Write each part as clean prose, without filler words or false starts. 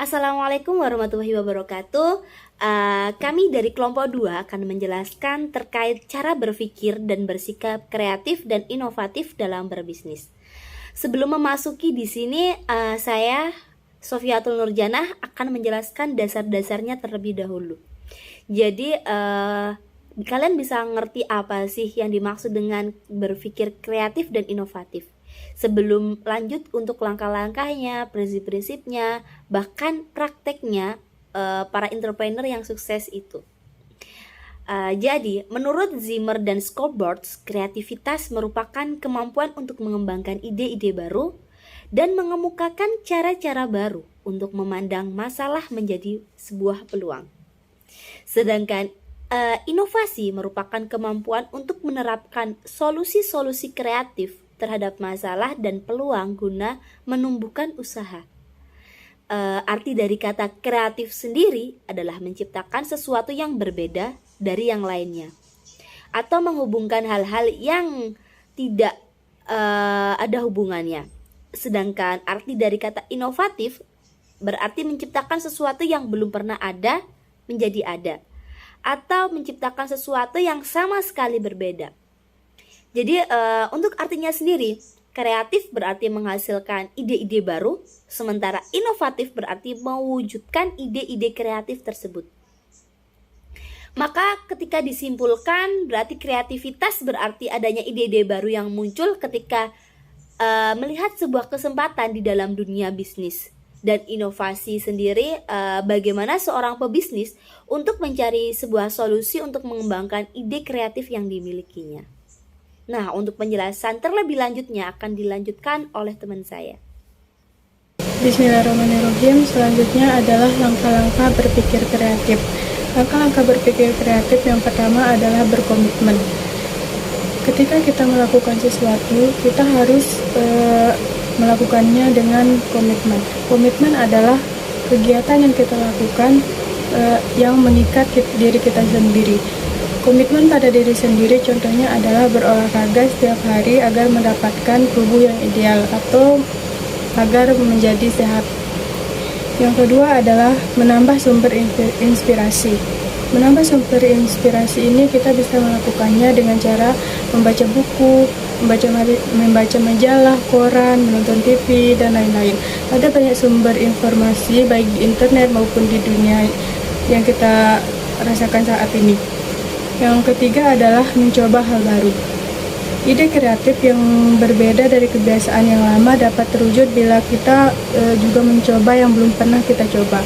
Assalamualaikum warahmatullahi wabarakatuh. Kami dari kelompok 2 akan menjelaskan terkait cara berpikir dan bersikap kreatif dan inovatif dalam berbisnis. Sebelum memasuki di sini, saya Sofiatul Nurjanah akan menjelaskan dasar-dasarnya terlebih dahulu. Jadi, kalian bisa ngerti apa sih yang dimaksud dengan berpikir kreatif dan inovatif? Sebelum lanjut untuk langkah-langkahnya, prinsip-prinsipnya, bahkan prakteknya para entrepreneur yang sukses itu. Jadi, menurut Zimmer dan Scoreboards, kreativitas merupakan kemampuan untuk mengembangkan ide-ide baru dan mengemukakan cara-cara baru untuk memandang masalah menjadi sebuah peluang. Sedangkan inovasi merupakan kemampuan untuk menerapkan solusi-solusi kreatif terhadap masalah dan peluang guna menumbuhkan usaha. Arti dari kata kreatif sendiri adalah menciptakan sesuatu yang berbeda dari yang lainnya, atau menghubungkan hal-hal yang tidak ada hubungannya. Sedangkan arti dari kata inovatif berarti menciptakan sesuatu yang belum pernah ada menjadi ada, atau menciptakan sesuatu yang sama sekali berbeda. Jadi untuk artinya sendiri, kreatif berarti menghasilkan ide-ide baru, sementara inovatif berarti mewujudkan ide-ide kreatif tersebut. Maka ketika disimpulkan, berarti kreativitas berarti adanya ide-ide baru yang muncul ketika melihat sebuah kesempatan di dalam dunia bisnis. Dan inovasi sendiri bagaimana seorang pebisnis untuk mencari sebuah solusi untuk mengembangkan ide kreatif yang dimilikinya. Nah, untuk penjelasan terlebih lanjutnya akan dilanjutkan oleh teman saya. Bismillahirrahmanirrahim. Selanjutnya adalah langkah-langkah berpikir kreatif. Langkah-langkah berpikir kreatif yang pertama adalah berkomitmen. Ketika kita melakukan sesuatu, kita harus melakukannya dengan komitmen. Komitmen adalah kegiatan yang kita lakukan yang mengikat diri kita sendiri. Komitmen pada diri sendiri contohnya adalah berolahraga setiap hari agar mendapatkan tubuh yang ideal atau agar menjadi sehat. Yang kedua adalah menambah sumber inspirasi. Menambah sumber inspirasi ini kita bisa melakukannya dengan cara membaca buku, membaca majalah, koran, menonton TV, dan lain-lain. Ada banyak sumber informasi baik di internet maupun di dunia yang kita rasakan saat ini. Yang ketiga adalah mencoba hal baru. Ide kreatif yang berbeda dari kebiasaan yang lama dapat terwujud bila kita juga mencoba yang belum pernah kita coba.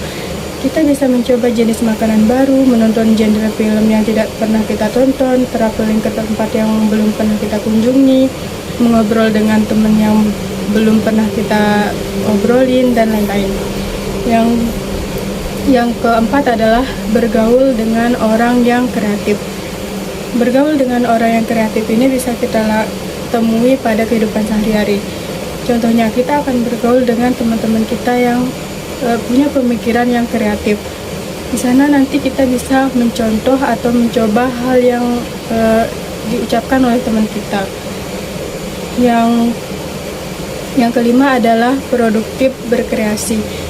Kita bisa mencoba jenis makanan baru, menonton genre film yang tidak pernah kita tonton, traveling ke tempat yang belum pernah kita kunjungi, mengobrol dengan teman yang belum pernah kita obrolin, dan lain-lain. Yang keempat adalah bergaul dengan orang yang kreatif. Bergaul dengan orang yang kreatif ini bisa kita temui pada kehidupan sehari-hari. Contohnya, kita akan bergaul dengan teman-teman kita yang punya pemikiran yang kreatif. Di sana nanti kita bisa mencontoh atau mencoba hal yang diucapkan oleh teman kita. Yang kelima adalah produktif berkreasi.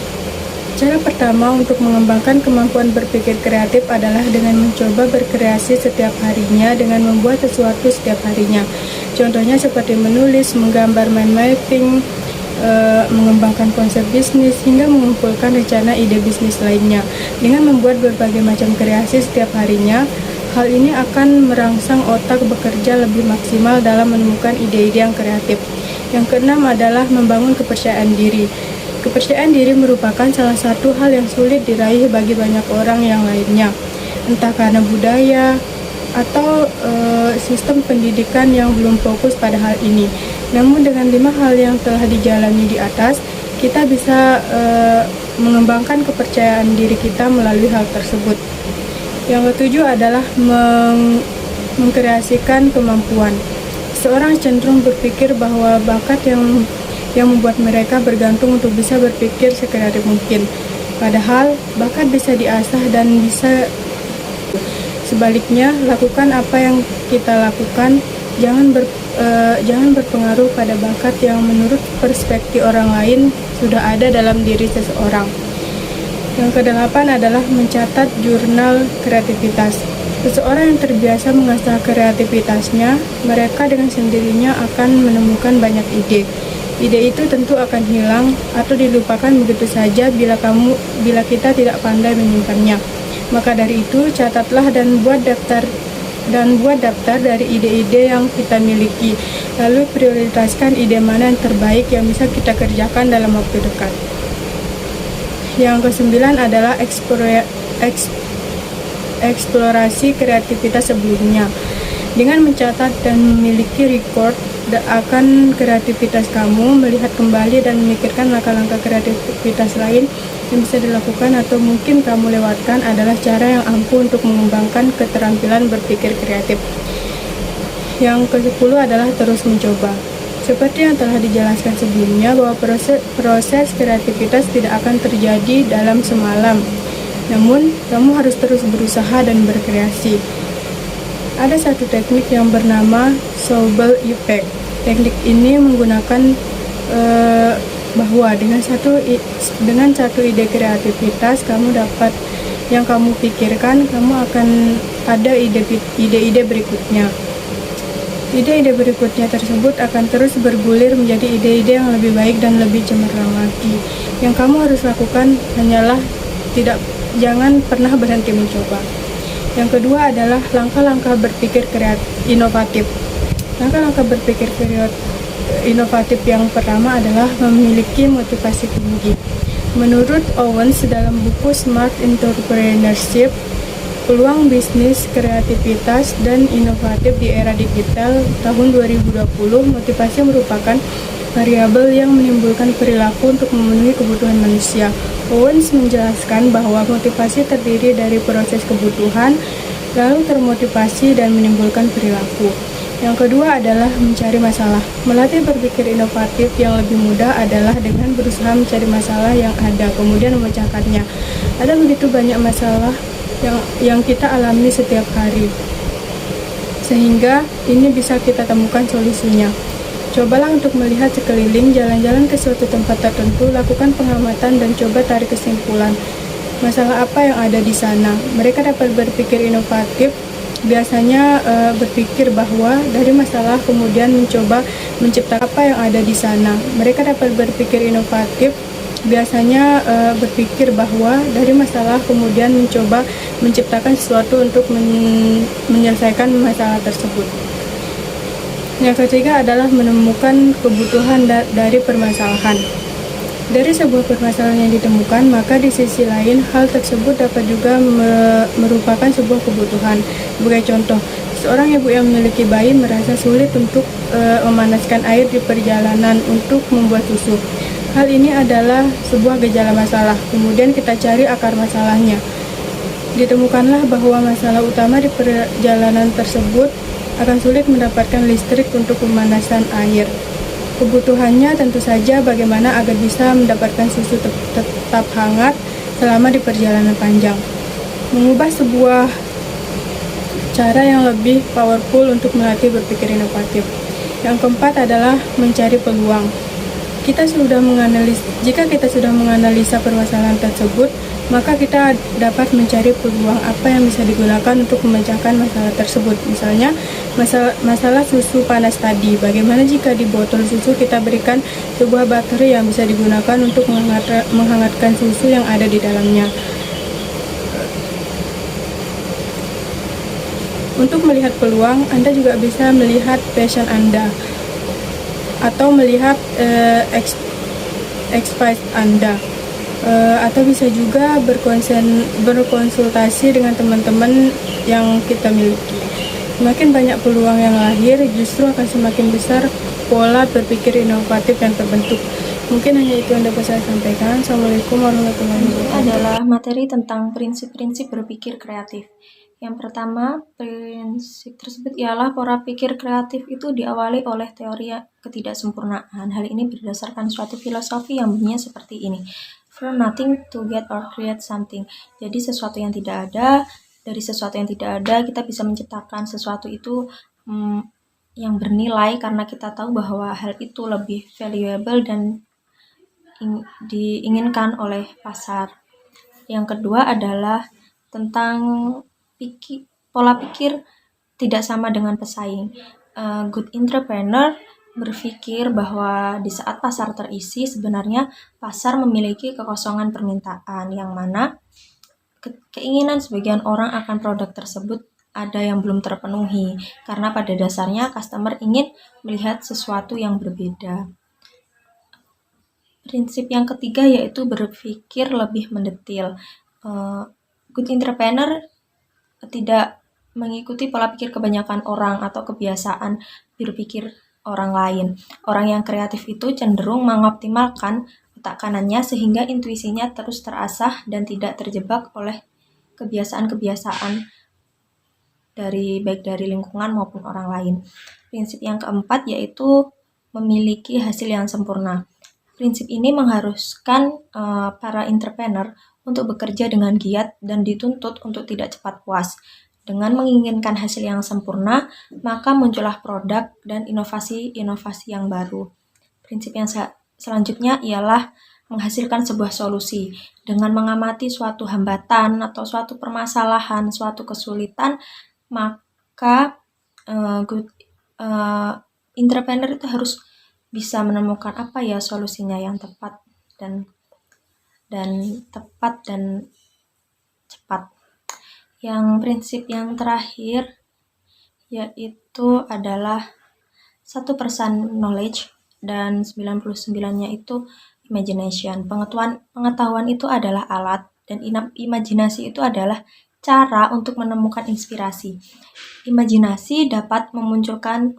Cara pertama untuk mengembangkan kemampuan berpikir kreatif adalah dengan mencoba berkreasi setiap harinya dengan membuat sesuatu setiap harinya. Contohnya seperti menulis, menggambar, mind mapping, mengembangkan konsep bisnis, hingga mengumpulkan rencana ide bisnis lainnya. Dengan membuat berbagai macam kreasi setiap harinya, hal ini akan merangsang otak bekerja lebih maksimal dalam menemukan ide-ide yang kreatif. Yang keenam adalah membangun kepercayaan diri. Kepercayaan diri merupakan salah satu hal yang sulit diraih bagi banyak orang yang lainnya, entah karena budaya atau sistem pendidikan yang belum fokus pada hal ini. Namun dengan 5 hal yang telah dijalani di atas, kita bisa mengembangkan kepercayaan diri kita melalui hal tersebut. Yang ketujuh adalah mengkreasikan kemampuan. Seorang cenderung berpikir bahwa bakat yang membuat mereka bergantung untuk bisa berpikir sekreatif mungkin. Padahal bakat bisa diasah dan bisa sebaliknya, lakukan apa yang kita lakukan. Jangan berpengaruh pada bakat yang menurut perspektif orang lain sudah ada dalam diri seseorang. Yang kedelapan adalah mencatat jurnal kreativitas. Seseorang yang terbiasa mengasah kreativitasnya, mereka dengan sendirinya akan menemukan banyak ide. Ide itu tentu akan hilang atau dilupakan begitu saja bila kita tidak pandai menyimpannya. Maka dari itu, catatlah dan buat daftar dari ide-ide yang kita miliki. Lalu prioritaskan ide mana yang terbaik yang bisa kita kerjakan dalam waktu dekat. Yang kesembilan adalah eksplorasi kreativitas sebelumnya. Dengan mencatat dan memiliki record akan kreativitas kamu, melihat kembali dan memikirkan langkah-langkah kreativitas lain yang bisa dilakukan atau mungkin kamu lewatkan adalah cara yang ampuh untuk mengembangkan keterampilan berpikir kreatif. Yang ke-10 adalah terus mencoba. Seperti yang telah dijelaskan sebelumnya bahwa proses kreativitas tidak akan terjadi dalam semalam. Namun, kamu harus terus berusaha dan berkreasi. Ada satu teknik yang bernama Sobel Effect. Teknik ini menggunakan bahwa dengan satu ide kreativitas yang kamu pikirkan, kamu akan ada ide-ide berikutnya. Ide-ide berikutnya tersebut akan terus bergulir menjadi ide-ide yang lebih baik dan lebih cemerlang lagi. Yang kamu harus lakukan hanyalah jangan pernah berhenti mencoba. Yang kedua adalah langkah-langkah berpikir inovatif. Langkah-langkah berpikir inovatif yang pertama adalah memiliki motivasi tinggi. Menurut Owens dalam buku Smart Entrepreneurship, peluang bisnis, kreativitas, dan inovatif di era digital tahun 2020, motivasi merupakan variabel yang menimbulkan perilaku untuk memenuhi kebutuhan manusia. Owens menjelaskan bahwa motivasi terdiri dari proses kebutuhan, lalu termotivasi dan menimbulkan perilaku. Yang kedua adalah mencari masalah. Melatih berpikir inovatif yang lebih mudah adalah dengan berusaha mencari masalah yang ada, kemudian memecahkannya. Ada begitu banyak masalah yang kita alami setiap hari, sehingga ini bisa kita temukan solusinya. Cobalah untuk melihat sekeliling, jalan-jalan ke suatu tempat tertentu, lakukan pengamatan dan coba tarik kesimpulan. Masalah apa yang ada di sana? Mereka dapat berpikir inovatif, biasanya berpikir bahwa dari masalah kemudian mencoba menciptakan apa yang ada di sana. Mereka dapat berpikir inovatif, biasanya berpikir bahwa dari masalah kemudian mencoba menciptakan sesuatu untuk menyelesaikan masalah tersebut. Yang ketiga adalah menemukan kebutuhan dari permasalahan. Dari sebuah permasalahan yang ditemukan, maka di sisi lain hal tersebut dapat juga merupakan sebuah kebutuhan. Sebagai contoh, seorang ibu yang memiliki bayi merasa sulit untuk memanaskan air di perjalanan untuk membuat susu. Hal ini adalah sebuah gejala masalah. Kemudian kita cari akar masalahnya. Ditemukanlah bahwa masalah utama di perjalanan tersebut akan sulit mendapatkan listrik untuk pemanasan air. Kebutuhannya tentu saja bagaimana agar bisa mendapatkan susu tetap hangat selama di perjalanan panjang. Mengubah sebuah cara yang lebih powerful untuk melatih berpikir inovatif. Yang keempat adalah mencari peluang. Jika kita sudah menganalisa permasalahan tersebut, maka kita dapat mencari peluang apa yang bisa digunakan untuk memecahkan masalah tersebut. Misalnya, masalah susu panas tadi. Bagaimana jika di botol susu kita berikan sebuah baterai yang bisa digunakan untuk menghangatkan susu yang ada di dalamnya. Untuk melihat peluang, Anda juga bisa melihat passion Anda atau melihat expertise Anda, atau bisa juga berkonsultasi dengan teman-teman yang kita miliki. Semakin banyak peluang yang lahir, justru akan semakin besar pola berpikir inovatif yang terbentuk. Mungkin hanya itu yang dapat saya sampaikan. Assalamualaikum warahmatullahi wabarakatuh. Ini adalah materi tentang prinsip-prinsip berpikir kreatif. Yang pertama, prinsip tersebut ialah pola pikir kreatif itu diawali oleh teori ketidaksempurnaan. Hal ini berdasarkan suatu filosofi yang bunyinya seperti ini. From nothing to get or create something. Jadi sesuatu yang tidak ada, dari sesuatu yang tidak ada kita bisa menciptakan sesuatu itu yang bernilai karena kita tahu bahwa hal itu lebih valuable dan diinginkan oleh pasar. Yang kedua adalah tentang pola pikir tidak sama dengan pesaing. Good entrepreneur berpikir bahwa di saat pasar terisi, sebenarnya pasar memiliki kekosongan permintaan, yang mana keinginan sebagian orang akan produk tersebut ada yang belum terpenuhi, karena pada dasarnya customer ingin melihat sesuatu yang berbeda. Prinsip yang ketiga yaitu berpikir lebih mendetil. Good entrepreneur tidak mengikuti pola pikir kebanyakan orang atau kebiasaan berpikir orang lain. Orang yang kreatif itu cenderung mengoptimalkan otak kanannya sehingga intuisinya terus terasah dan tidak terjebak oleh kebiasaan-kebiasaan baik dari lingkungan maupun orang lain. Prinsip yang keempat yaitu memiliki hasil yang sempurna. Prinsip ini mengharuskan para entrepreneur untuk bekerja dengan giat dan dituntut untuk tidak cepat puas. Dengan menginginkan hasil yang sempurna, maka muncullah produk dan inovasi-inovasi yang baru. Prinsip yang selanjutnya ialah menghasilkan sebuah solusi. Dengan mengamati suatu hambatan atau suatu permasalahan, suatu kesulitan, maka entrepreneur itu harus bisa menemukan apa ya solusinya yang tepat dan tepat dan cepat. Yang prinsip yang terakhir yaitu adalah 1% knowledge dan 99-nya itu imagination. Pengetahuan itu adalah alat dan imajinasi itu adalah cara untuk menemukan inspirasi. Imajinasi dapat memunculkan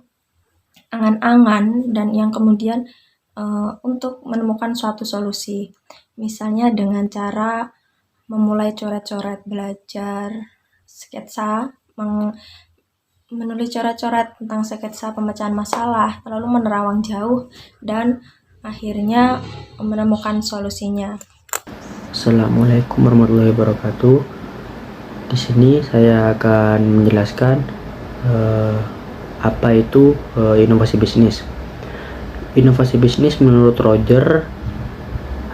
angan-angan dan yang kemudian untuk menemukan suatu solusi. Misalnya dengan cara memulai coret-coret, belajar sketsa, menulis coret-coret tentang sketsa pemecahan masalah, lalu menerawang jauh dan akhirnya menemukan solusinya. Assalamualaikum warahmatullahi wabarakatuh. Di sini saya akan menjelaskan apa itu inovasi bisnis. Inovasi bisnis menurut Roger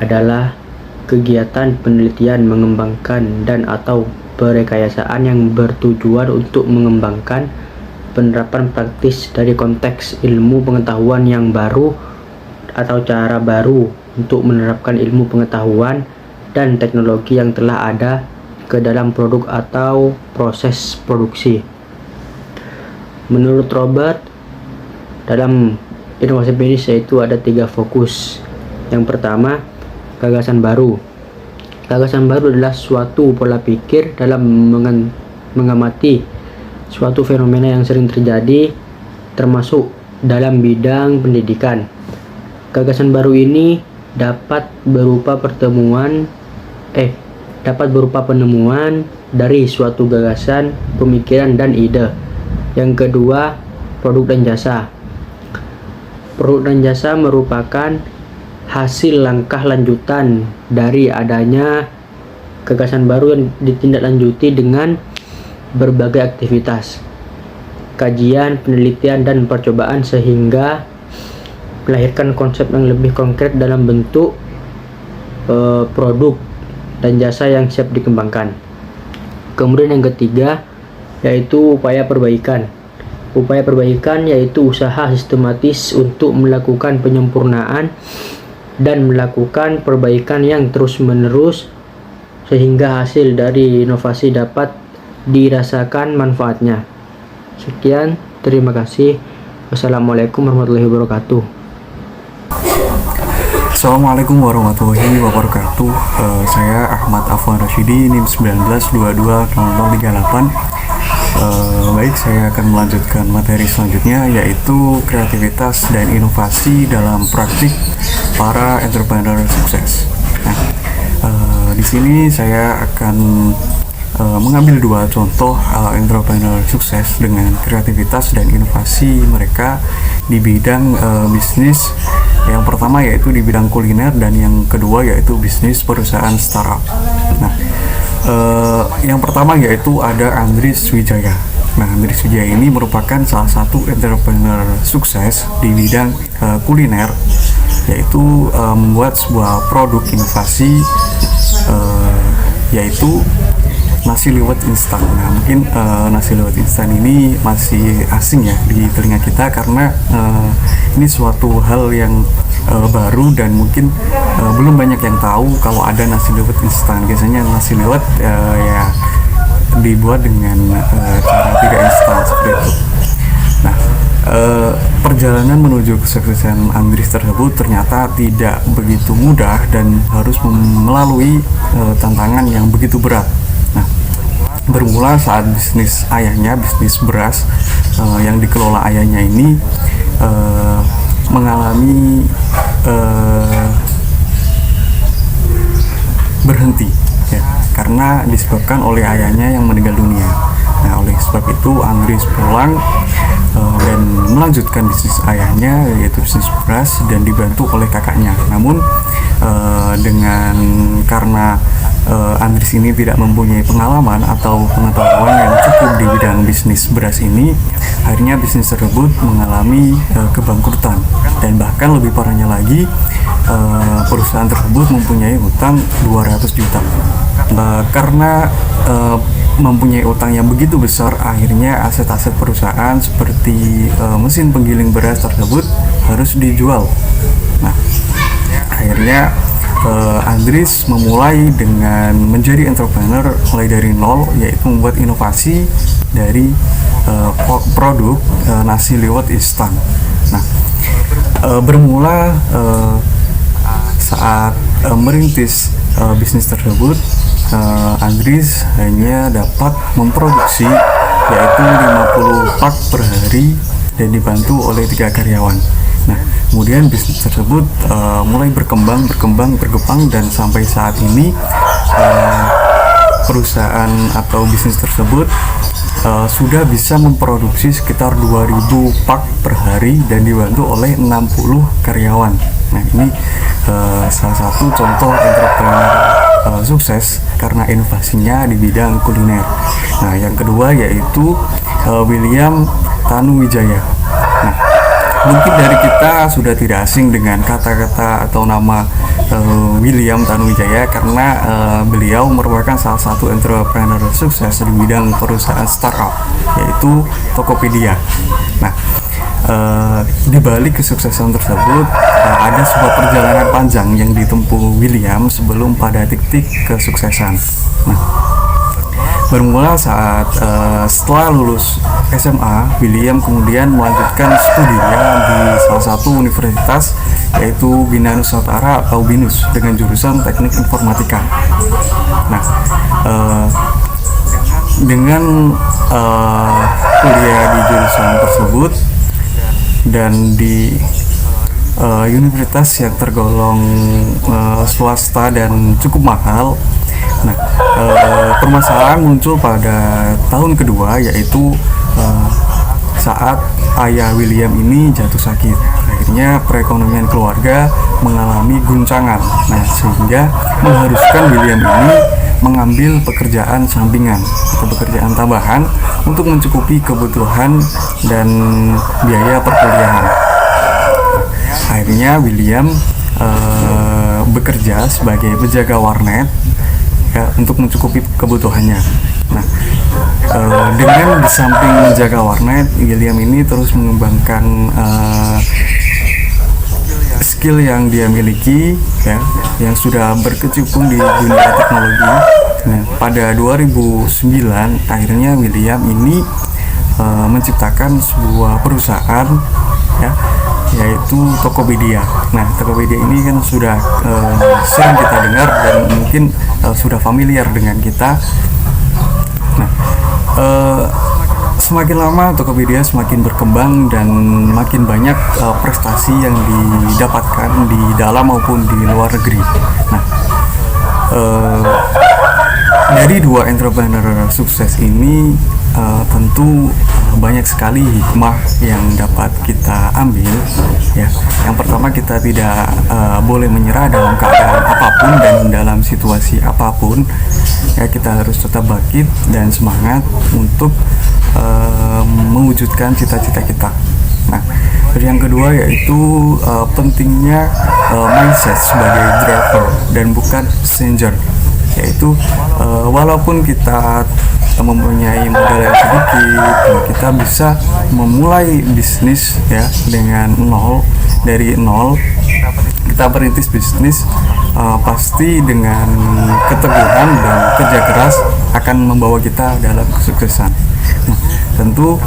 adalah kegiatan penelitian mengembangkan dan atau perekayasaan yang bertujuan untuk mengembangkan penerapan praktis dari konteks ilmu pengetahuan yang baru atau cara baru untuk menerapkan ilmu pengetahuan dan teknologi yang telah ada ke dalam produk atau proses produksi. Menurut Robert, dalam inovasi bisnis yaitu ada 3 fokus. Yang pertama, gagasan baru. Gagasan baru adalah suatu pola pikir dalam mengamati suatu fenomena yang sering terjadi, termasuk dalam bidang pendidikan. Gagasan baru ini dapat berupa penemuan dari suatu gagasan, pemikiran, dan ide. Yang kedua, produk dan jasa. Produk dan jasa merupakan hasil langkah lanjutan dari adanya gagasan baru yang ditindaklanjuti dengan berbagai aktivitas, kajian, penelitian, dan percobaan sehingga melahirkan konsep yang lebih konkret dalam bentuk produk dan jasa yang siap dikembangkan. Kemudian yang ketiga yaitu upaya perbaikan. Upaya perbaikan yaitu usaha sistematis untuk melakukan penyempurnaan dan melakukan perbaikan yang terus-menerus sehingga hasil dari inovasi dapat dirasakan manfaatnya. Sekian, terima kasih. Wassalamualaikum warahmatullahi wabarakatuh. Assalamualaikum warahmatullahi wabarakatuh. Saya Ahmad Afwan Rashidi, NIM 19220038. Baik, saya akan melanjutkan materi selanjutnya yaitu kreativitas dan inovasi dalam praktik para entrepreneur sukses. Nah, di sini saya akan mengambil 2 contoh entrepreneur sukses dengan kreativitas dan inovasi mereka di bidang bisnis. Yang pertama yaitu di bidang kuliner dan yang kedua yaitu bisnis perusahaan startup. Nah, yang pertama yaitu ada Andries Wijaya. Nah, Andries Wijaya ini merupakan salah satu entrepreneur sukses di bidang kuliner, yaitu membuat sebuah produk inovasi yaitu nasi liwet instan. Nah, mungkin nasi liwet instan ini masih asing ya di telinga kita karena ini suatu hal yang baru dan mungkin belum banyak yang tahu kalau ada nasi liwet instan. Biasanya nasi liwet ya dibuat dengan cara tidak instan seperti itu. Nah, perjalanan menuju kesuksesan Andries tersebut ternyata tidak begitu mudah dan harus melalui tantangan yang begitu berat. Nah, bermula saat bisnis ayahnya, bisnis beras yang dikelola ayahnya ini mengalami berhenti ya, karena disebabkan oleh ayahnya yang meninggal dunia. Nah, oleh sebab itu Andries pulang dan melanjutkan bisnis ayahnya, yaitu bisnis beras, dan dibantu oleh kakaknya. Namun karena Andries ini tidak mempunyai pengalaman atau pengetahuan yang cukup di bidang bisnis beras ini, akhirnya bisnis tersebut mengalami kebangkrutan. Dan bahkan lebih parahnya lagi, perusahaan tersebut mempunyai hutang 200 juta. Karena mempunyai utang yang begitu besar, akhirnya aset-aset perusahaan seperti mesin penggiling beras tersebut harus dijual. Nah, akhirnya Andries memulai dengan menjadi entrepreneur mulai dari nol, yaitu membuat inovasi dari produk nasi liwet instan. Nah, bermula saat merintis bisnis tersebut, Andries hanya dapat memproduksi yaitu 50 pak per hari dan dibantu oleh 3 karyawan. Nah, kemudian bisnis tersebut mulai berkembang dan sampai saat ini perusahaan atau bisnis tersebut sudah bisa memproduksi sekitar 2000 pak per hari dan dibantu oleh 60 karyawan. Nah, ini salah satu contoh entrepreneur sukses karena inovasinya di bidang kuliner. Nah, yang kedua yaitu William Tanuwijaya. Nah, mungkin dari kita sudah tidak asing dengan kata-kata atau nama William Tanuwijaya karena beliau merupakan salah satu entrepreneur sukses di bidang perusahaan startup, yaitu Tokopedia. Nah, di balik kesuksesan tersebut ada sebuah perjalanan panjang yang ditempuh William sebelum pada titik kesuksesan. Nah, bermula saat setelah lulus SMA, William kemudian melanjutkan studinya di salah satu universitas, yaitu Bina Nusantara atau BINUS, dengan jurusan Teknik Informatika. Nah, dengan kuliah di jurusan tersebut dan di universitas yang tergolong swasta dan cukup mahal. Nah, permasalahan muncul pada tahun kedua, yaitu saat ayah William ini jatuh sakit. Akhirnya perekonomian keluarga mengalami guncangan. Nah, sehingga mengharuskan William ini mengambil pekerjaan sampingan atau pekerjaan tambahan untuk mencukupi kebutuhan dan biaya perkuliahan. Akhirnya William bekerja sebagai penjaga warnet ya, untuk mencukupi kebutuhannya. Nah, dengan di samping menjaga warnet, William ini terus mengembangkan skill yang dia miliki ya, yang sudah berkecimpung di dunia teknologi. Nah, pada 2009 akhirnya William ini menciptakan sebuah perusahaan ya, yaitu Tokopedia. Nah, Tokopedia ini kan sudah sering kita dengar dan mungkin sudah familiar dengan kita. Nah, semakin lama Tokopedia semakin berkembang dan makin banyak prestasi yang didapatkan di dalam maupun di luar negeri. Nah, dari dua entrepreneur sukses ini tentu banyak sekali hikmah yang dapat kita ambil ya. Yang pertama, kita tidak boleh menyerah dalam keadaan apapun dan dalam situasi apapun ya. Kita harus tetap bangkit dan semangat untuk mewujudkan cita-cita kita. Nah, yang kedua yaitu pentingnya mindset sebagai driver dan bukan passenger yaitu walaupun kita mempunyai modal yang sedikit, kita bisa memulai bisnis ya dengan dari nol. Kita perintis bisnis pasti dengan keteguhan dan kerja keras akan membawa kita dalam kesuksesan. Nah, tentu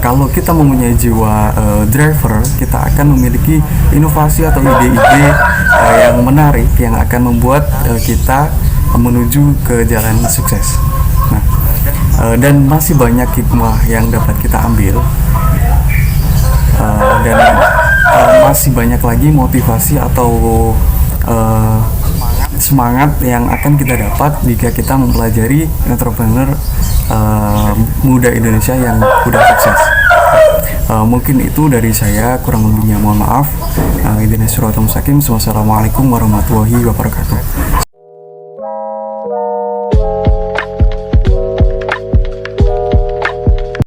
kalau kita mempunyai jiwa driver, kita akan memiliki inovasi atau ide-ide yang menarik yang akan membuat kita menuju ke jalan sukses. Nah, dan masih banyak hikmah yang dapat kita ambil, dan masih banyak lagi motivasi atau semangat yang akan kita dapat jika kita mempelajari entrepreneur muda Indonesia yang sudah sukses. Mungkin itu dari saya, kurang lebihnya mohon maaf. Wassalamualaikum warahmatullahi wabarakatuh.